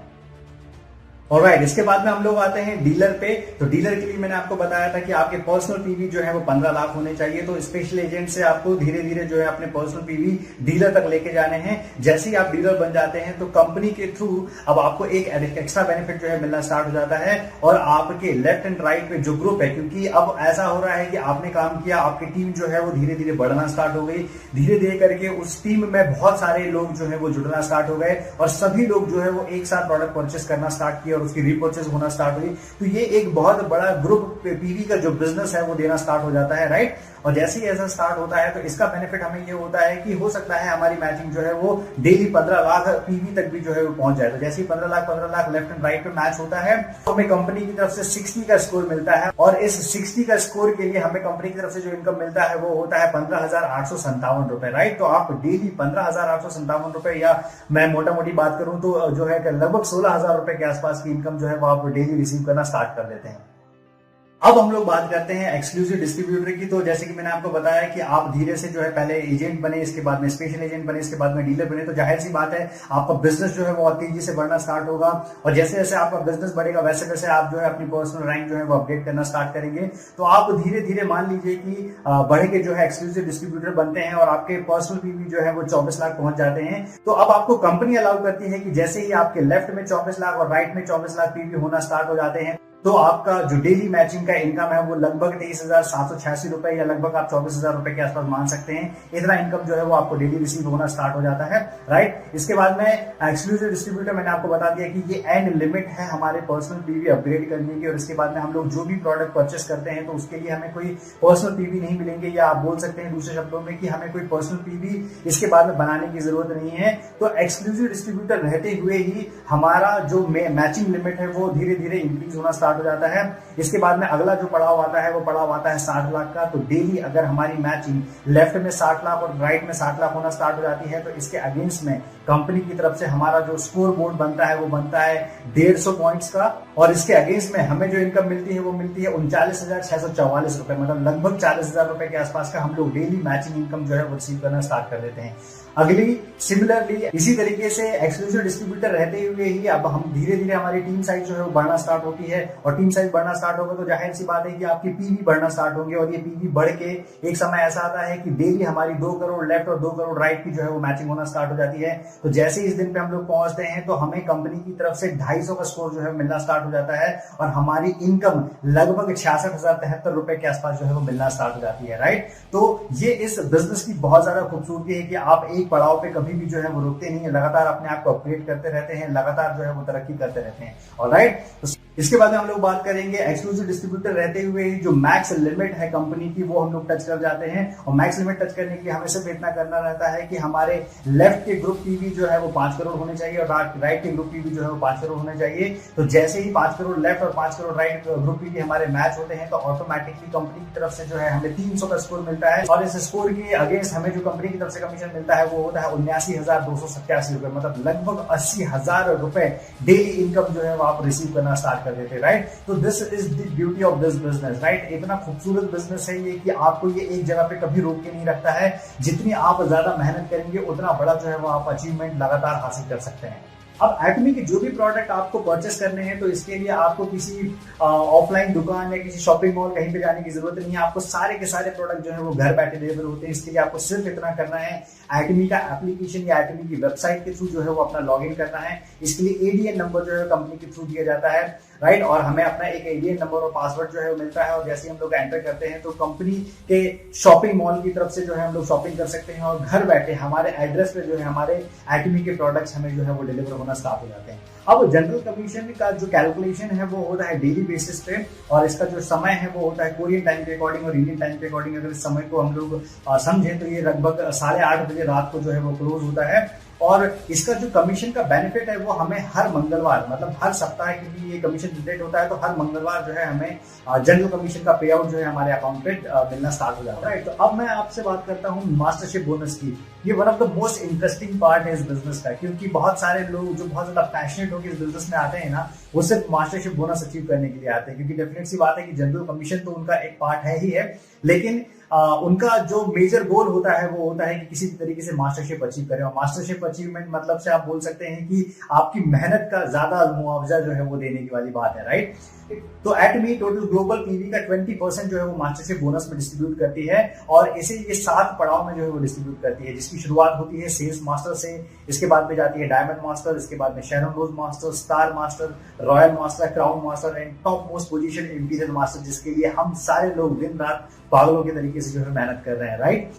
S1: ऑलराइट, इसके बाद में हम लोग आते हैं डीलर पे। तो डीलर के लिए मैंने आपको बताया था कि आपके पर्सनल पीवी जो है वो 15 लाख होने चाहिए। तो स्पेशल एजेंट से आपको धीरे धीरे जो है अपने पर्सनल पीवी डीलर तक लेके जाने हैं। जैसे ही आप डीलर बन जाते हैं, तो कंपनी के थ्रू अब आपको एक एक्स्ट्रा बेनिफिट जो है मिलना स्टार्ट हो जाता है, और आपके लेफ्ट एंड राइट में जो ग्रुप है, क्योंकि अब ऐसा हो रहा है कि आपने काम किया, आपकी टीम जो है वो धीरे धीरे बढ़ना स्टार्ट हो गई, धीरे धीरे करके उस टीम में बहुत सारे लोग जो है वो जुड़ना स्टार्ट हो गए, और सभी लोग जो है वो एक साथ प्रोडक्ट परचेस करना स्टार्ट किया, और उसकी रीपरचेस होना स्टार्ट हुई। तो ये एक बहुत बड़ा ग्रुप पीवी का जो बिजनेस है वो देना स्टार्ट हो जाता है, राइट। और जैसे ही ऐसा स्टार्ट होता है, तो इसका बेनिफिट हमें ये होता है कि हो सकता है हमारी मैचिंग जो है वो डेली 15 लाख पीवी तक भी जो है वो पहुंच जाए। तो जैसे ही 15 लाख लेफ्ट एंड राइट पे मैच होता है, तो हमें कंपनी की तरफ से 60 का स्कोर मिलता है, और इस 60 का स्कोर के लिए हमें कंपनी की तरफ से जो इनकम मिलता है वो होता है 15,857 रुपए, राइट। तो आप डेली 15,857 रुपए, या मैं मोटा मोटी बात करूं तो जो है लगभग 16,000 रुपए के आसपास की इनकम जो है वो आप डेली रिसीव करना स्टार्ट कर देते हैं। अब हम लोग बात करते हैं एक्सक्लूसिव डिस्ट्रीब्यूटर की। तो जैसे कि मैंने आपको बताया कि आप धीरे से जो है पहले एजेंट बने, इसके बाद में स्पेशल एजेंट बने, इसके बाद में डीलर बने, तो जाहिर सी बात है आपका बिजनेस जो है वो तेजी से बढ़ना स्टार्ट होगा, और जैसे जैसे आपका बिजनेस बढ़ेगा वैसे वैसे आप जो है अपनी पर्सनल रैंक जो है वो अपडेट करना स्टार्ट करेंगे। तो आप धीरे धीरे मान लीजिए कि बढ़ के जो है एक्सक्लूसिव डिस्ट्रीब्यूटर बनते हैं, और आपके पर्सनल पीवी जो है वो 24 लाख पहुंच जाते हैं। तो अब आपको कंपनी अलाउ करती है कि जैसे ही आपके लेफ्ट में 24 लाख और राइट में 24 लाख पीवी होना स्टार्ट हो जाते हैं, तो आपका जो डेली मैचिंग का इनकम है वो लगभग 23,786 रुपए, या लगभग आप 24,000 रुपए के आसपास मान सकते हैं। इतना इनकम जो है वो आपको डेली रिसीव होना स्टार्ट हो जाता है, राइट। इसके बाद में एक्सक्लूसिव डिस्ट्रीब्यूटर मैंने आपको बता दिया कि ये एंड लिमिट है हमारे पर्सनल पीवी अपग्रेड करने की, और इसके बाद में हम लोग जो भी प्रोडक्ट परचेस करते हैं, तो उसके लिए हमें कोई पर्सनल पीवी नहीं मिलेंगे, या आप बोल सकते हैं दूसरे शब्दों में कि हमें कोई पर्सनल पीवी इसके बाद में बनाने की जरूरत नहीं है। तो एक्सक्लूसिव डिस्ट्रीब्यूटर रहते हुए ही हमारा जो मैचिंग लिमिट है वो धीरे धीरे इंक्रीज होना स्टार्ट स्टार्ट हो जाता है। इसके बाद में अगला जो पड़ाव आता है वो पड़ाव आता है 60 लाख का। तो डेली अगर हमारी मैचिंग लेफ्ट में 60 लाख और राइट में 60 लाख होना स्टार्ट हो जाती है तो इसके अगेंस्ट में कंपनी की तरफ से हमारा जो स्कोर बोर्ड बनता है वो बनता है 150 पॉइंट्स का, और इसके अगेंस्ट में हमें जो इनकम मिलती है वो मिलती है 39,644 रुपए, मतलब लगभग 40,000 रुपए के आसपास का हम लोग डेली मैचिंग इनकम जो है वो रिसीव करना स्टार्ट कर देते हैं। अगली सिमिलरली इसी तरीके से एक्सक्लूसिव डिस्ट्रीब्यूटर रहते हुए ही अब हम धीरे धीरे हमारी टीम साइज जो है वो बढ़ना स्टार्ट होती है, और टीम साइज बढ़ना स्टार्ट होगा तो जाहिर सी बात है कि आपकी पीवी बढ़ना स्टार्ट होंगे, और ये पीवी बढ़ के एक समय ऐसा आता है कि डेली हमारी 2 करोड़ लेफ्ट और 2 करोड़ राइट की जो है वो मैचिंग होना स्टार्ट हो जाती है। तो जैसे इस दिन पे हम लोग पहुंचते हैं तो हमें कंपनी की तरफ से 250 का स्कोर जो है मिलना स्टार्ट हो जाता है, और हमारी इनकम लगभग 66,073 रुपए के आसपास जो है वो मिलना स्टार्ट हो जाती है, राइट। तो ये इस बिजनेस की बहुत ज्यादा खूबसूरती है कि आप एक पड़ाव पे कभी भी जो है वो रुकते नहीं है, लगातार अपने आप को अपग्रेड करते रहते हैं, लगातार जो है वो तरक्की करते रहते हैं, ऑलराइट। तो इसके बाद में हम लोग बात करेंगे एक्सक्लूसिव डिस्ट्रीब्यूटर रहते हुए ही जो मैक्स लिमिट है कंपनी की वो हम लोग टच कर जाते हैं, और मैक्स लिमिट टच करने के लिए हमें सिर्फ इतना करना रहता है कि हमारे लेफ्ट के ग्रुप पीवी जो है वो 5 करोड़ होने चाहिए और राइट के ग्रुप पीवी जो है वो 5 करोड़ होने चाहिए। तो जैसे ही 5 करोड़ लेफ्ट और 5 करोड़ राइट ग्रुप पीवी हमारे मैच होते हैं तो ऑटोमेटिकली कंपनी की तरफ से जो है हमें 300 का स्कोर मिलता है, और इस स्कोर के अगेंस्ट हमें जो कंपनी की तरफ से कमीशन मिलता है वो होता है 79,287 रुपए, मतलब लगभग 80,000 रुपए डेली इनकम जो है वो आप रिसीव करना स्टार्ट कर देते हैं, राइट। तो this is the beauty of this business, right. इतना खूबसूरत बिजनेस है ये कि आपको ये एक जगह पे कभी रोक के नहीं रखता है, जितनी आप ज्यादा मेहनत करेंगे उतना बड़ा जो है वो आप अचीवमेंट लगातार हासिल कर सकते हैं। अब एटमी के जो भी प्रोडक्ट आपको परचेस करने हैं तो इसके लिए आपको किसी ऑफलाइन दुकान या किसी शॉपिंग मॉल कहीं पे जाने की जरूरत नहीं है, आपको सारे के सारे प्रोडक्ट जो है वो घर बैठे डिलीवर होते हैं। इसके लिए आपको सिर्फ इतना करना है, एटमी का एप्लीकेशन या एटमी की वेबसाइट के थ्रू जो है वो अपना लॉगिन करना है। इसके लिए एडीएन नंबर जो है कंपनी के थ्रू दिया जाता है, राइट, और हमें अपना एक एडीएन नंबर और पासवर्ड जो है वो मिलता है, और जैसे हम लोग एंटर करते हैं तो कंपनी के शॉपिंग मॉल की तरफ से जो है हम लोग शॉपिंग कर सकते हैं, और घर बैठे हमारे एड्रेस पे जो है हमारे एटमी के प्रोडक्ट्स हमें जो है वो डिलीवर होना स्टार्ट हो जाते हैं। अब जनरल कमीशन का जो कैलकुलेशन है वो होता है डेली बेसिस पे, और इसका जो समय है वो होता है कोरियन टाइम के अकॉर्डिंग और इंडियन टाइम के अकॉर्डिंग। अगर इस समय को हम लोग समझें तो ये लगभग 8:30 बजे रात को जो है वो क्लोज होता है, और इसका जो कमीशन का बेनिफिट है वो हमें हर मंगलवार, मतलब हर सप्ताह की ये कमीशन जनरेट होता है तो हर मंगलवार जो है हमें जनरल कमीशन का पे आउट जो है हमारे अकाउंट पे मिलना स्टार्ट हो जाता है। तो अब मैं आपसे बात करता हूँ मास्टरशिप बोनस की। ये one of the most interesting part है इस बिजनेस का, क्योंकि बहुत सारे लोग जो बहुत ज्यादा पैशनेट होकर इस बिजनेस में आते हैं ना, वो सिर्फ मास्टरशिप बोनस अचीव करने के लिए आते हैं, क्योंकि डेफिनेट सी बात है कि जनरल कमीशन तो उनका एक पार्ट है ही है, लेकिन उनका जो मेजर गोल होता है वो होता है कि किसी तरीके से मास्टरशिप अचीव करें। और मास्टरशिप अचीवमेंट मतलब से आप बोल सकते हैं कि आपकी मेहनत का ज्यादा मुआवजा जो है वो देने की वाली बात है, राइट। तो एटमी टोटल ग्लोबल पीवी का 20% जो है वो मास्टरशिप बोनस में डिस्ट्रीब्यूट करती है, और इसे ये 7 पड़ाव में जो है वो डिस्ट्रीब्यूट करती है, जिसकी शुरुआत होती है सेल्स मास्टर से, इसके बाद में जाती है डायमंड मास्टर, इसके बाद में Sharon rose master, star master, royal master, crown master and top most position imperial master, जिसके लिए हम सारे लोग दिन रात पागलों के तरीके से जो है मेहनत कर रहे हैं, राइट।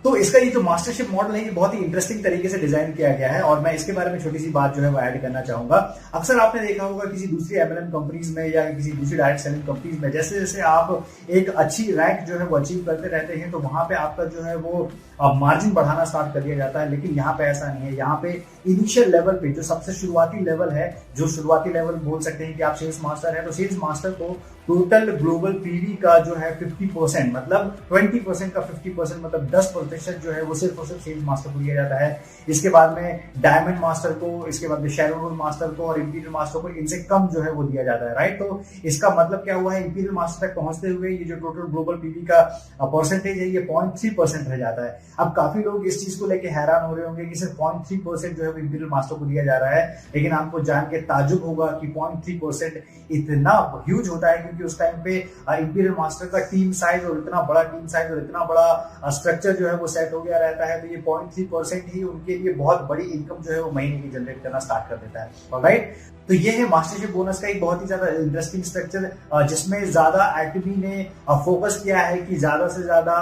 S1: तो इसका ये जो मास्टरशिप मॉडल है ये बहुत ही इंटरेस्टिंग तरीके से डिजाइन किया गया है, और मैं इसके बारे में छोटी सी बात जो है वो ऐड करना चाहूंगा। अक्सर आपने देखा होगा किसी दूसरी एमएलएम कंपनीज में या किसी दूसरी डायरेक्ट सेलिंग कंपनीज में, जैसे जैसे आप एक अच्छी रैंक जो है वो अचीव करते रहते हैं तो वहां पे आपका जो है वो मार्जिन बढ़ाना स्टार्ट कर दिया जाता है, लेकिन यहाँ पे ऐसा नहीं है। यहाँ पे इनिशियल लेवल पे जो सबसे शुरुआती लेवल है, जो शुरुआती लेवल बोल सकते हैं कि आप सेल्स मास्टर है, तो सेल्स मास्टर को टोटल ग्लोबल पीवी का जो है 50%, मतलब 20% का 50%, मतलब 10% जो है वो सिर्फ और सिर्फ सेल्स मास्टर को दिया जाता है। इसके बाद में डायमंड मास्टर को, इसके बाद में शैरन रोज मास्टर को और इंपीरियल मास्टर को इनसे कम जो है वो दिया जाता है, राइट। तो इसका मतलब क्या हुआ है, इंपीरियल मास्टर तक पहुंचते हुए ये जो टोटल ग्लोबल पीवी का परसेंटेज है ये 0.3% रह जाता है। अब काफी लोग इस चीज को लेके हैरान हो रहे होंगे कि सिर्फ 0.3% जो है इंपीरियल मास्टर को दिया जा रहा है, लेकिन आपको जान के ताजुब होगा कि 0.3% इतना ह्यूज होता है, क्योंकि उस टाइम पे इंपीरियल मास्टर का टीम साइज और इतना बड़ा टीम साइज और इतना बड़ा स्ट्रक्चर जो है वो सेट हो गया रहता है। तो ये 0.3% ही उनके लिए बहुत बड़ी इनकम जो है वो महीने की जनरेट करना स्टार्ट कर देता है, ऑलराइट। तो ये है मास्टरशिप बोनस का एक बहुत ही ज्यादा इंटरेस्टिंग स्ट्रक्चर, जिसमें ज्यादा एटमी ने फोकस किया है कि ज्यादा से ज्यादा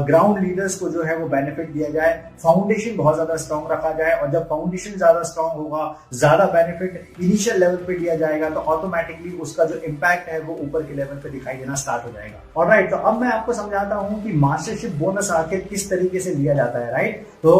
S1: ग्राउंड लीडर्स को जो है वो बेनिफिट दिया जाए, फाउंडेशन बहुत ज्यादा स्ट्रॉन्ग रखा जाए। और जब फाउंडेशन ज्यादा स्ट्रॉन्ग होगा, ज्यादा बेनिफिट इनिशियल लेवल पे दिया जाएगा, तो ऑटोमेटिकली उसका जो इम्पैक्ट है वो ऊपर के लेवल पे दिखाई देना स्टार्ट हो जाएगा। ऑलराइट, तो अब मैं आपको समझाता हूं कि मास्टरशिप बोनस आखिर किस तरीके से लिया जाता है। राइट, तो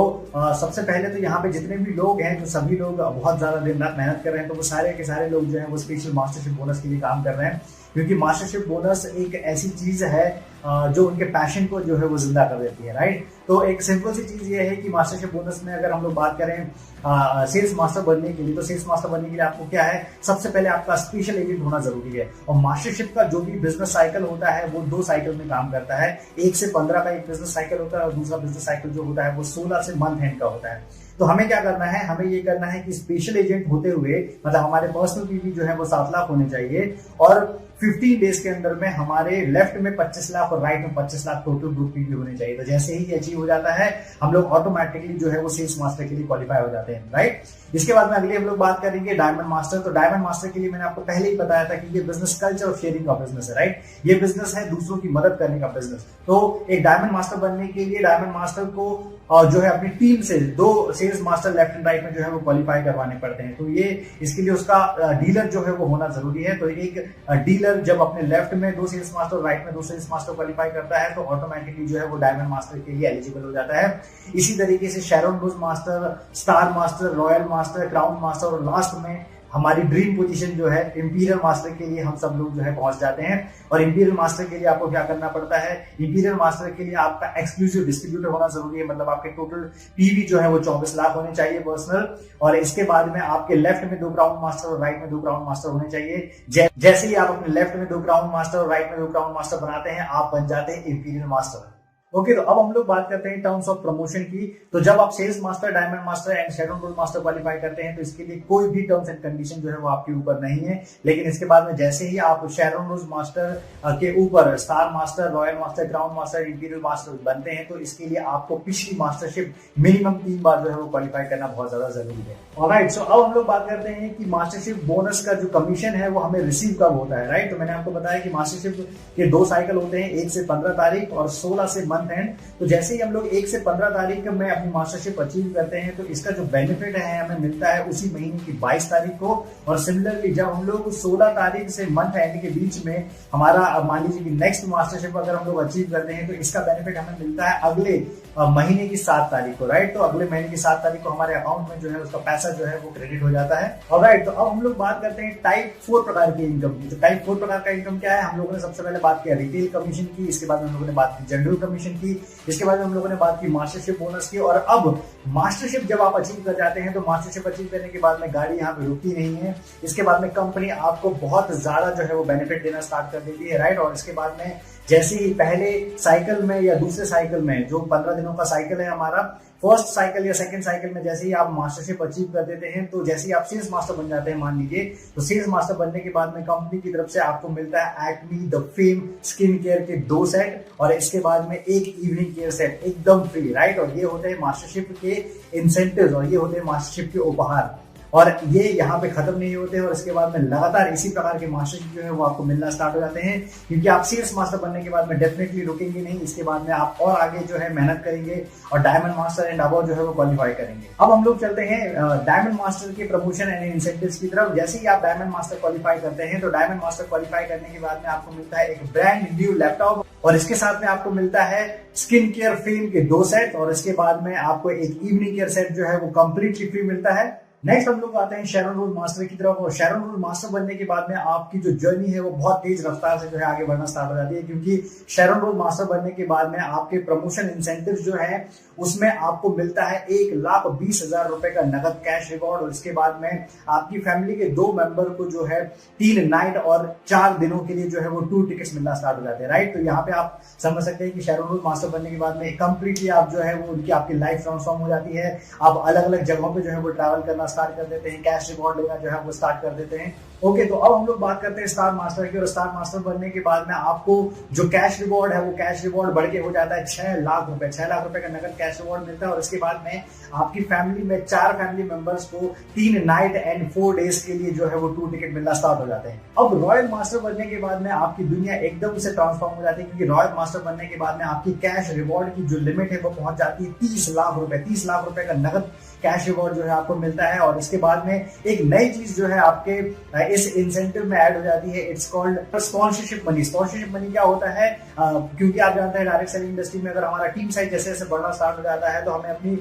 S1: सबसे पहले तो यहाँ पे जितने भी लोग हैं, जो सभी लोग बहुत ज्यादा दिन रात मेहनत कर रहे हैं, तो वो सारे के सारे लोग जो है वो स्पेशल मास्टरशिप बोनस के लिए काम कर रहे हैं, क्योंकि मास्टरशिप बोनस एक ऐसी चीज है जो उनके पैशन को जो है वो जिंदा कर देती है। राइट, तो एक सिंपल सी चीज ये है कि मास्टरशिप बोनस में अगर हम लोग बात करें सेल्स मास्टर बनने के लिए, तो सेल्स मास्टर बनने के लिए आपको क्या है, सबसे पहले आपका स्पेशल एजेंट होना जरूरी है। और मास्टरशिप का जो भी बिजनेस साइकिल होता है वो 2 साइकिल में काम करता है। 1 से 15 का एक बिजनेस साइकिल होता है और दूसरा बिजनेस साइकिल जो होता है वो 16 से मंथ एंड का होता है। तो हमें क्या करना है, हमें ये करना है कि स्पेशल एजेंट होते हुए, मतलब हमारे पर्सनल पीवी जो है वो 7 लाख होने चाहिए, और 15 डेज के अंदर में हमारे लेफ्ट में 25 लाख और राइट में 25 लाख टोटल ग्रुप पीवी होने चाहिए। तो जैसे ही अचीव हो जाता है, हम लोग ऑटोमेटिकली जो है वो सेल्स मास्टर के लिए क्वालिफाई हो जाते हैं। राइट, इसके बाद में अगले हम लोग बात करेंगे डायमंड मास्टर। तो डायमंड मास्टर के लिए मैंने आपको पहले ही बताया था कि ये बिजनेस कल्चर और शेयरिंग का बिजनेस है। राइट, ये बिजनेस है दूसरों की मदद करने का बिजनेस। तो एक डायमंड मास्टर बनने के लिए डायमंड मास्टर को जो है अपनी टीम से 2 sales master left and right में जो है वो क्वालिफाई करवाने पड़ते हैं। तो ये इसके लिए उसका डीलर जो है वो होना जरूरी है। तो एक डीलर जब अपने लेफ्ट में 2 सेल्स मास्टर और राइट में 2 सेल्स मास्टर क्वालिफाई करता है, तो ऑटोमेटिकली जो है वो डायमंड मास्टर के लिए एलिजिबल हो जाता है। इसी तरीके से Sharon rose master, star master, royal master, crown master और लास्ट में हमारी ड्रीम पोजीशन जो है इंपीरियल मास्टर के लिए हम सब लोग जो है पहुंच जाते हैं। और इंपीरियल मास्टर के लिए आपको क्या करना पड़ता है, इंपीरियल मास्टर के लिए आपका एक्सक्लूसिव डिस्ट्रीब्यूटर होना जरूरी है। मतलब आपके टोटल पीवी जो है वो 24 लाख होने चाहिए पर्सनल। और इसके बाद में आपके लेफ्ट में 2 क्राउन मास्टर और राइट में 2 क्राउन मास्टर होने चाहिए। जैसे ही आप अपने लेफ्ट में 2 क्राउन मास्टर और राइट में 2 क्राउन मास्टर बनाते हैं, आप बन जाते हैं इंपीरियल मास्टर। ओके, तो अब हम लोग बात करते हैं टर्म्स ऑफ प्रमोशन की। तो जब आप sales master, diamond master and Sharon rose master qualify करते हैं, तो इसके लिए कोई भी टर्म्स एंड कंडीशन जो है वो आपके ऊपर नहीं है। लेकिन इसके बाद में जैसे ही आप शेरॉन रोज मास्टर के ऊपर star master, royal master, crown master, imperial master बनते हैं, तो इसके लिए आपको पिछली मास्टरशिप मिनिमम 3 बार जो है वो क्वालिफाई करना बहुत ज्यादा जरूरी है। ऑलराइट, सो अब हम लोग बात करते हैं कि मास्टरशिप बोनस का जो कमीशन है वो हमें रिसीव कब होता है। राइट, तो मैंने आपको बताया कि मास्टरशिप के 2 साइकिल होते हैं, 1 से 15 तारीख और 16 से मंथ एंड। तो जैसे ही हम लोग 1 से 15 तारीख में अपनी मास्टरशिप अचीव करते हैं, तो इसका जो बेनिफिट है हमें मिलता है उसी महीने की 22 तारीख को। और सिमिलरली जब हम लोग 16 तारीख से मंथ एंड के बीच में हमारा मान लीजिए कि नेक्स्ट मास्टरशिप अगर हम लोग अचीव करते हैं, तो इसका बेनिफिट हमें मिलता है अगले महीने की 7 तारीख को। राइट, तो अगले महीने की 7 तारीख को हमारे अकाउंट में जो है उसका पैसा जो है वो क्रेडिट हो जाता है। ऑलराइट, तो अब हम लोग बात करते हैं टाइप 4 प्रकार की इनकम की। तो टाइप 4 प्रकार का इनकम क्या है, हम लोगों ने सबसे पहले बात किया रिटेल कमीशन की, इसके बाद हम लोगों ने बात की जनरल कमीशन की, इसके बाद हम लोगों ने बात की मास्टरशिप बोनस की। और अब मास्टरशिप जब आप अचीव कर जाते हैं, तो मास्टरशिप अचीव करने के बाद में गाड़ी यहाँ पे रुकती नहीं है। इसके बाद में कंपनी आपको बहुत ज्यादा जो है वो बेनिफिट देना स्टार्ट कर देती है। राइट, और इसके बाद में जैसे ही पहले साइकिल में या दूसरे साइकिल में, जो 15 दिनों का साइकिल है हमारा, फर्स्ट साइकिल या सेकंड साइकिल में जैसे ही आप मास्टरशिप अचीव कर देते हैं, तो जैसे ही आप सेल्स मास्टर बन जाते हैं मान लीजिए, तो सेल्स मास्टर बनने के बाद में कंपनी की तरफ से आपको मिलता है acme the fame skin care के 2 सेट और इसके बाद में 1 इवनिंग केयर सेट एकदम फ्री। राइट, और ये होते हैं मास्टरशिप के इंसेंटिव और ये होते हैं मास्टरशिप के उपहार। और ये यहाँ पे खत्म नहीं होते हैं और इसके बाद में लगातार इसी प्रकार के मास्टरशिप जो है वो आपको मिलना स्टार्ट हो जाते हैं, क्योंकि आप सेल्स मास्टर बनने के बाद में डेफिनेटली रुकेंगे नहीं। इसके बाद में आप और आगे जो है मेहनत करेंगे और डायमंड मास्टर एंड अबव जो है वो क्वालिफाई करेंगे। अब हम लोग चलते हैं डायमंड मास्टर के प्रमोशन एंड इंसेंटिव्स की तरफ। जैसे ही आप डायमंड मास्टर क्वालिफाई करते हैं, तो डायमंड मास्टर क्वालिफाई करने के बाद में आपको मिलता है एक ब्रांड न्यू लैपटॉप और इसके साथ में आपको मिलता है स्किन केयर फेम के 2 सेट और इसके बाद में आपको एक इवनिंग केयर सेट जो है वो कंप्लीटली फ्री मिलता है। नेक्स्ट हम लोग आते हैं शेरॉन रोज मास्टर की तरफ। और शेरॉन रोज मास्टर बनने के बाद में आपकी जो जर्नी है वो बहुत तेज रफ्तार से जो है आगे बढ़ना स्टार्ट हो जाती है, क्योंकि शेरॉन रोज मास्टर बनने के बाद में आपके प्रमोशन इंसेंटिव जो है उसमें आपको मिलता है 1,20,000 रुपए का नगद कैश रिवॉर्ड। और इसके बाद में आपकी फैमिली के 2 मेंबर को जो है 3 नाइट और 4 दिनों के लिए जो है वो टूर टिकट्स मिलना स्टार्ट हो जाते हैं। राइट, तो यहाँ पे आप समझ सकते हैं कि शेरॉन रोज मास्टर बनने के बाद में कंप्लीटली आप जो है वो उनकी आपकी लाइफ ट्रांसफॉर्म हो जाती है। आप अलग अलग जगहों पे जो है वो ट्रैवल करना स्टार्ट कर देते हैं, कैश रिवॉर्ड लेना जो है वो स्टार्ट कर देते हैं। ओके, तो अब हम लोग बात करते हैं स्टार मास्टर की। और स्टार मास्टर बनने के बाद में आपको जो कैश रिवॉर्ड है वो कैश रिवॉर्ड बढ़ के हो जाता है 6 लाख रुपए। 6 लाख रुपए का नगद कैश रिवॉर्ड मिलता है। और इसके बाद में आपकी फैमिली में 4 फैमिली मेंबर्स को 3 नाइट एंड 4 डेज के लिए जो है वो टूर टिकट मिलना स्टार्ट हो जाते हैं। अब रॉयल मास्टर बनने के बाद में आपकी दुनिया एकदम से ट्रांसफॉर्म हो जाती है, क्योंकि रॉयल मास्टर बनने के बाद में आपकी कैश रिवॉर्ड की जो लिमिट है वो पहुंच जाती है 30 लाख रुपए। 30 लाख रुपए का नगद कैश रिवॉर्ड जो है आपको मिलता है। और इसके बाद में एक नई चीज जो है आपके इस इंसेंटिव में ऐड हो जाती है, it's called sponsorship money. Sponsorship money क्या होता है, क्योंकि आप जानते हैं डायरेक्ट सेलिंग इंडस्ट्री में अगर हमारा टीम साइज जैसे जैसे बढ़ना स्टार्ट हो जाता है तो हमें अपनी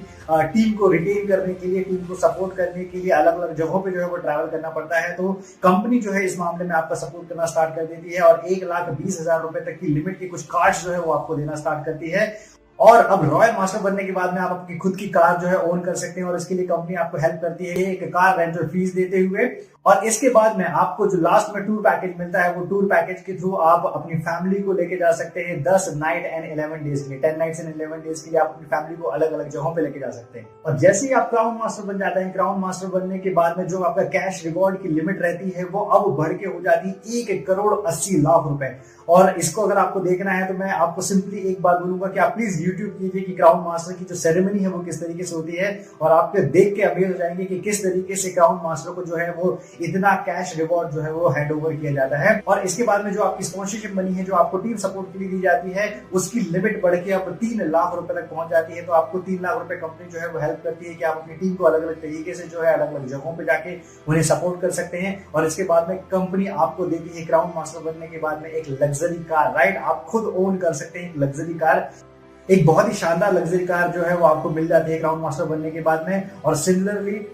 S1: टीम को रिटेन करने के लिए, टीम को सपोर्ट करने के लिए अलग अलग जगहों पे जो है वो ट्रैवल करना पड़ता है। तो कंपनी जो है इस मामले में आपका सपोर्ट करना स्टार्ट कर देती है और 1,20,000 रुपए तक की लिमिट के कुछ कार्ड्स जो है वो आपको देना स्टार्ट करती है। और अब रॉयल मास्टर बनने के बाद में आप अपनी खुद की कार जो है ओन कर सकते हैं और इसके लिए कंपनी आपको हेल्प करती है एक कार रेंटल फीस देते हुए। और इसके बाद में आपको जो लास्ट में टूर पैकेज मिलता है वो टूर पैकेज के थ्रू आप अपनी फैमिली को लेके जा सकते हैं 10 नाइट एंड 11 डेज के लिए। 10 नाइट्स एंड 11 डेज के लिए आप अपनी फैमिली को अलग अलग जगहों पे लेके जा सकते हैं। और जैसे ही आप क्राउन मास्टर बन जाते हैं, क्राउन मास्टर बनने के बाद में जो आपका कैश रिवॉर्ड की लिमिट रहती है वो अब बढ़ के हो जाती है 1,80,00,000 रुपए। और इसको अगर आपको देखना है तो मैं आपको सिंपली एक बात बोलूंगा कि आप प्लीज यूट्यूब कीजिए कि क्राउन मास्टर की जो सेरेमनी है वो किस तरीके से होती है, और आपको देख के अमेज हो जाएंगे कि किस तरीके से क्राउन मास्टर को जो है वो इतना कैश रिवॉर्ड जो है वो हैंड ओवर किया जाता है। और इसके बाद में जो आपकी स्पॉन्सरशिप मनी है जो आपको टीम सपोर्ट के लिए दी जाती है उसकी लिमिट बढ़ के अब 3 लाख रुपए तक पहुंच जाती है। तो आपको 3 लाख रुपए कंपनी जो है वो हेल्प करती है कि आप अपनी टीम को अलग अलग तरीके से जो है अलग अलग जगहों पे जाके उन्हें सपोर्ट कर सकते हैं। और इसके बाद में कंपनी आपको देती है क्राउन मास्टर बनने के बाद में एक लग्जरी कार, राइट, आप खुद ओन कर सकते हैं एक लग्जरी कार। एक बहुत ही शानदार लग्जरी कार जो है वो आपको मिल जाती है क्राउन मास्टर बनने के बाद में। और सिमिलरली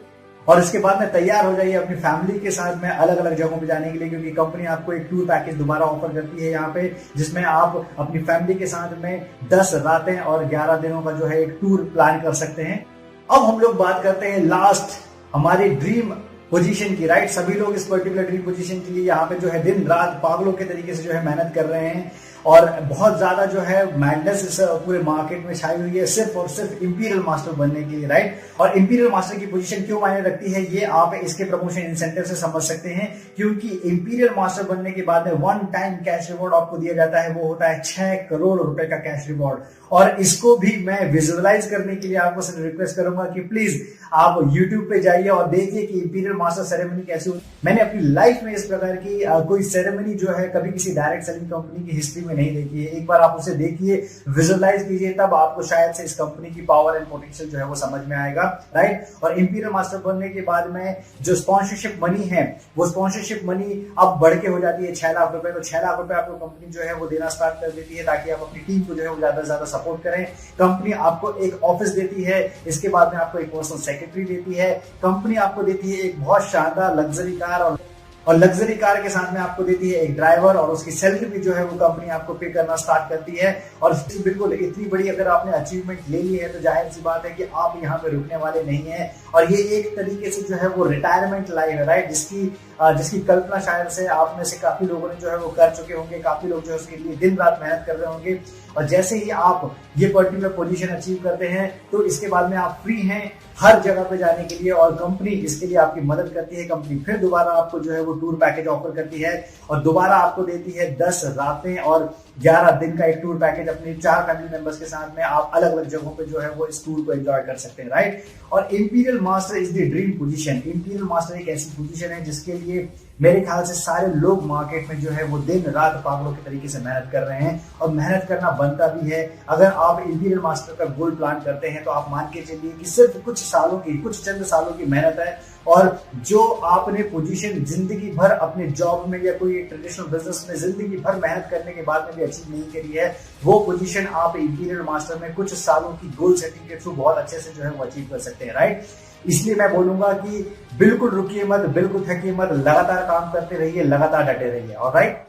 S1: और इसके बाद में तैयार हो जाइए अपनी फैमिली के साथ में अलग अलग जगहों पे जाने के लिए, क्योंकि कंपनी आपको एक टूर पैकेज दोबारा ऑफर करती है यहाँ पे, जिसमें आप अपनी फैमिली के साथ में 10 रातें और 11 दिनों का जो है एक टूर प्लान कर सकते हैं। अब हम लोग बात करते हैं लास्ट हमारी ड्रीम पोजीशन की, राइट। सभी लोग इस पर्टिकुलर ड्रीम पोजीशन के लिए यहाँ पे जो है दिन रात पागलों के तरीके से जो है मेहनत कर रहे हैं और बहुत ज्यादा जो है मैडनेस इस पूरे मार्केट में छाई हुई है सिर्फ और सिर्फ इंपीरियल मास्टर बनने के लिए, राइट। और इंपीरियल मास्टर की पोजीशन क्यों मायने रखती है ये आप इसके प्रमोशन इंसेंटिव से समझ सकते हैं, क्योंकि इंपीरियल मास्टर बनने के बाद में 1 टाइम कैश रिवॉर्ड आपको दिया जाता है, वो होता है 6 करोड़ रुपए का कैश रिवॉर्ड। और इसको भी मैं विजुअलाइज करने के लिए आपको सिर्फ रिक्वेस्ट करूंगा कि प्लीज आप YouTube पे जाइए और देखिए कि इंपीरियल मास्टर सेरेमनी कैसी होती है। मैंने अपनी लाइफ में इस प्रकार की कोई सेरेमनी जो है कभी किसी डायरेक्ट सेलिंग कंपनी की हिस्ट्री में नहीं देखी है। एक बार आप उसे देखिए, विजुअलाइज कीजिए, तब आपको शायद से इस कंपनी की पावर एंड पोटेंशियल जो है वो समझ में आएगा, राइट। और इंपीरियल मास्टर बनने के बाद में जो स्पॉन्सरशिप मनी है वो स्पॉन्सरशिप मनी अब बढ़ के हो जाती है 6 लाख रुपए। तो 6 लाख रुपए आपको कंपनी जो है वो देना स्टार्ट कर देती है ताकि आप अपनी टीम को जो है वो ज्यादा से ज्यादा सपोर्ट करें। कंपनी आपको एक ऑफिस देती है, इसके बाद में आपको एक पर्सनल सेक्रेटरी देती है, कंपनी आपको देती है एक बहुत शानदार लग्जरी कार और लग्जरी कार के साथ में आपको देती है एक ड्राइवर, और उसकी सैलरी भी जो है वो कंपनी आपको पे करना स्टार्ट करती है। और बिल्कुल इतनी बड़ी अगर आपने अचीवमेंट ले ली है तो जाहिर सी बात है कि आप यहाँ पे रुकने वाले नहीं है। और ये एक तरीके से जो है वो रिटायरमेंट लाइफ है, राइट, जिसकी कल्पना शायद से आप में से काफी लोगों ने जो है वो कर चुके होंगे। काफी लोग जो है उसके लिए दिन रात मेहनत कर रहे होंगे। और जैसे ही आप ये पर्टिकुलर पोजीशन अचीव करते हैं तो इसके बाद में आप फ्री हैं हर जगह पे जाने के लिए, और कंपनी इसके लिए आपकी मदद करती है। कंपनी फिर दोबारा आपको जो है वो टूर पैकेज ऑफर करती है और दोबारा आपको देती है 10 रातें और 11 दिन का एक टूर पैकेज अपने 4 फैमिली मेंबर्स के साथ में। आप अलग अलग जगहों पे जो है वो इस टूर को एंजॉय कर सकते हैं, राइट। और imperial master is the dream position. Imperial master एक ऐसी पोजीशन है जिसके लिए मेरे ख्याल से सारे लोग मार्केट में जो है वो दिन रात पागलों के तरीके से मेहनत कर रहे हैं, और मेहनत करना बनता भी है। अगर आप इंपीरियल मास्टर का गोल प्लान करते हैं तो आप मान के चलिए कि सिर्फ कुछ चंद सालों की मेहनत है, और जो आपने पोजीशन जिंदगी भर अपने जॉब में या कोई ट्रेडिशनल बिजनेस में जिंदगी भर मेहनत करने के बाद में भी अचीव नहीं करी है, वो पोजीशन आप इंपीरियल मास्टर में कुछ सालों की गोल सेटिंग के थ्रू बहुत अच्छे से जो है वो अचीव कर सकते हैं, राइट। इसलिए मैं बोलूंगा कि बिल्कुल रुकिए मत, बिल्कुल थकिए मत, लगातार काम करते रहिए, लगातार डटे रहिए, ऑलराइट।